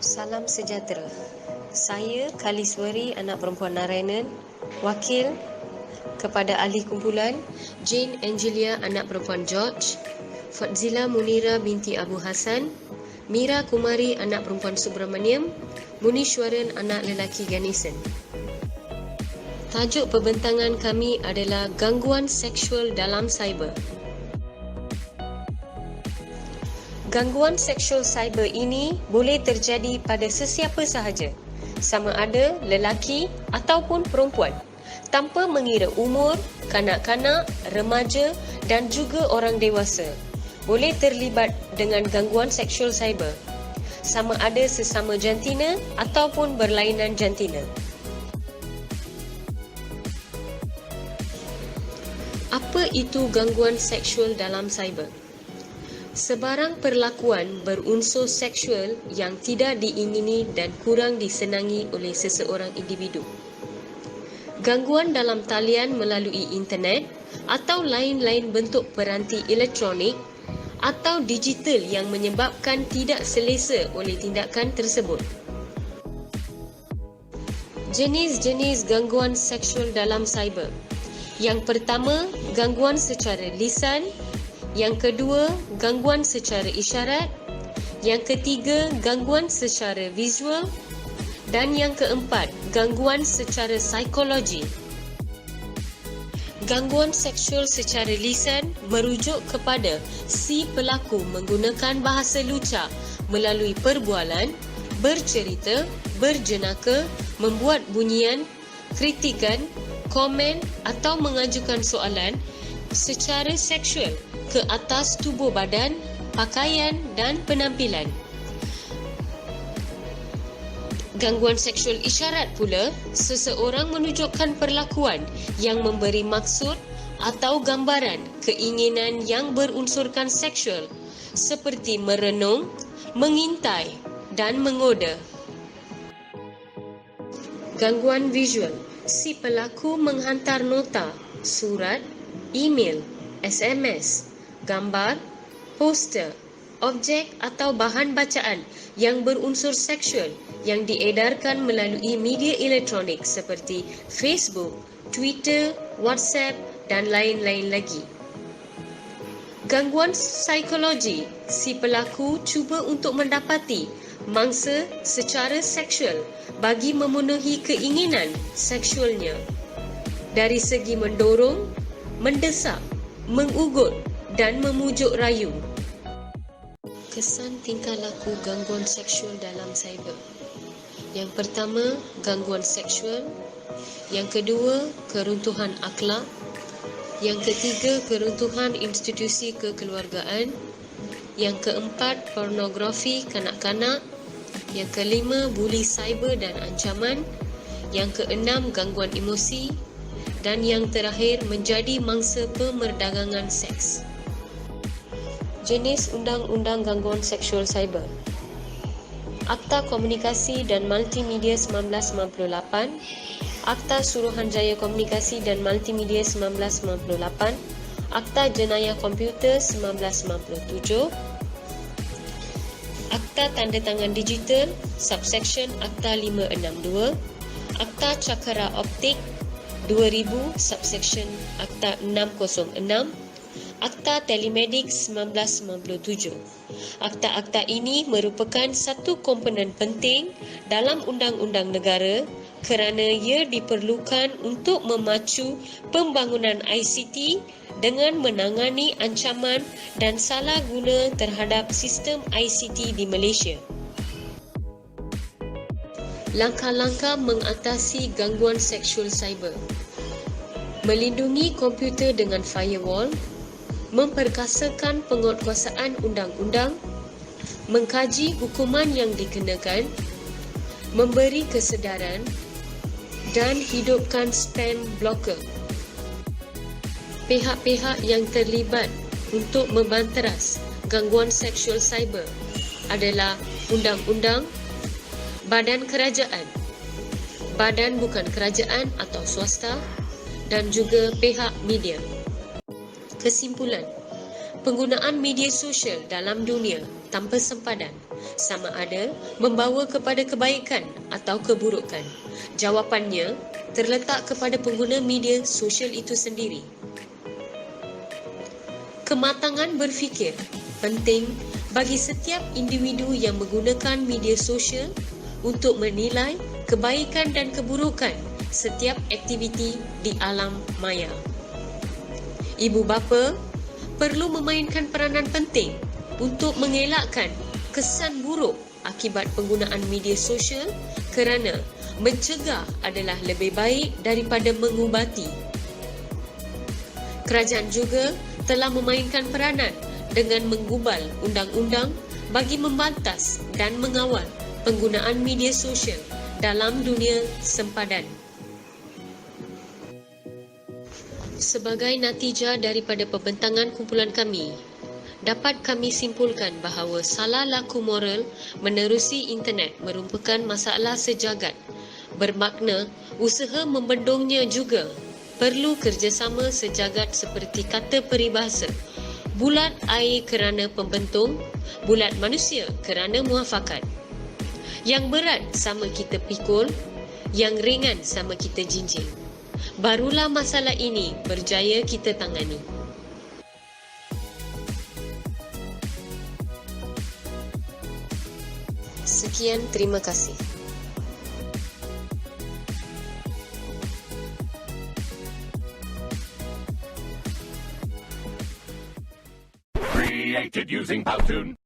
Salam sejahtera. Saya Kaliswari, anak perempuan Narayanan, wakil kepada ahli kumpulan Jane Angelia, anak perempuan George, Fadzila Munira binti Abu Hassan, Mira Kumari, anak perempuan Subramaniam, Munishwaran, anak lelaki Ganesan. Tajuk perbentangan kami adalah gangguan seksual dalam cyber. Gangguan seksual cyber ini boleh terjadi pada sesiapa sahaja, sama ada lelaki ataupun perempuan, tanpa mengira umur, kanak-kanak, remaja dan juga orang dewasa boleh terlibat dengan gangguan seksual cyber, sama ada sesama jantina ataupun berlainan jantina. Apa itu gangguan seksual dalam cyber? Sebarang perlakuan berunsur seksual yang tidak diingini dan kurang disenangi oleh seseorang individu. Gangguan dalam talian melalui internet atau lain-lain bentuk peranti elektronik atau digital yang menyebabkan tidak selesa oleh tindakan tersebut. Jenis-jenis gangguan seksual dalam cyber. Yang pertama, gangguan secara lisan. Yang kedua, gangguan secara isyarat. Yang ketiga, gangguan secara visual. Dan yang keempat, gangguan secara psikologi. Gangguan seksual secara lisan merujuk kepada si pelaku menggunakan bahasa lucah melalui perbualan, bercerita, berjenaka, membuat bunyian, kritikan, komen atau mengajukan soalan secara seksual ke atas tubuh badan, pakaian dan penampilan. Gangguan seksual isyarat pula, seseorang menunjukkan perlakuan yang memberi maksud atau gambaran keinginan yang berunsurkan seksual seperti merenung, mengintai dan mengoda. Gangguan visual, si pelaku menghantar nota, surat, email, SMS, gambar, poster, objek atau bahan bacaan yang berunsur seksual yang diedarkan melalui media elektronik seperti Facebook, Twitter, WhatsApp dan lain-lain lagi. Gangguan psikologi, si pelaku cuba untuk mendapati mangsa secara seksual bagi memenuhi keinginan seksualnya dari segi mendorong, mendesak, mengugut dan memujuk rayu. Kesan tingkah laku gangguan seksual dalam cyber. Yang pertama, gangguan seksual. Yang kedua, keruntuhan akhlak. Yang ketiga, keruntuhan institusi kekeluargaan. Yang keempat, pornografi kanak-kanak. Yang kelima, buli cyber dan ancaman. Yang keenam, gangguan emosi. Dan yang terakhir, menjadi mangsa pemerdagangan seks. Jenis Undang-Undang Gangguan Seksual Cyber. Akta Komunikasi dan Multimedia 1998, Akta Suruhanjaya Komunikasi dan Multimedia 1998, Akta Jenayah Komputer 1997, Akta Tandatangan Digital, Subsection Akta 562, Akta Cakera Optik 2000, Subsection Akta 606, Akta Telemedik 1997. Akta-akta ini merupakan satu komponen penting dalam undang-undang negara kerana ia diperlukan untuk memacu pembangunan ICT dengan menangani ancaman dan salah guna terhadap sistem ICT di Malaysia. Langkah-langkah mengatasi gangguan seksual cyber. Melindungi komputer dengan firewall, memperkasakan penguatkuasaan undang-undang, mengkaji hukuman yang dikenakan, memberi kesedaran dan hidupkan spam blocker. Pihak-pihak yang terlibat untuk membanteras gangguan seksual cyber adalah undang-undang, badan kerajaan, badan bukan kerajaan atau swasta dan juga pihak media. Kesimpulan, penggunaan media sosial dalam dunia tanpa sempadan sama ada membawa kepada kebaikan atau keburukan? Jawapannya terletak kepada pengguna media sosial itu sendiri. Kematangan berfikir penting bagi setiap individu yang menggunakan media sosial untuk menilai kebaikan dan keburukan setiap aktiviti di alam maya. Ibu bapa perlu memainkan peranan penting untuk mengelakkan kesan buruk akibat penggunaan media sosial kerana mencegah adalah lebih baik daripada mengubati. Kerajaan juga telah memainkan peranan dengan menggubal undang-undang bagi membantas dan mengawal penggunaan media sosial dalam dunia sempadan. Sebagai natijah daripada pembentangan kumpulan kami, dapat kami simpulkan bahawa salah laku moral menerusi internet merupakan masalah sejagat. Bermakna, usaha membendungnya juga perlu kerjasama sejagat seperti kata peribahasa, bulat air kerana pembentung, bulat manusia kerana muafakat. Yang berat sama kita pikul, yang ringan sama kita jinjing. Barulah masalah ini berjaya kita tangani. Sekian, terima kasih. Created using Powtoon.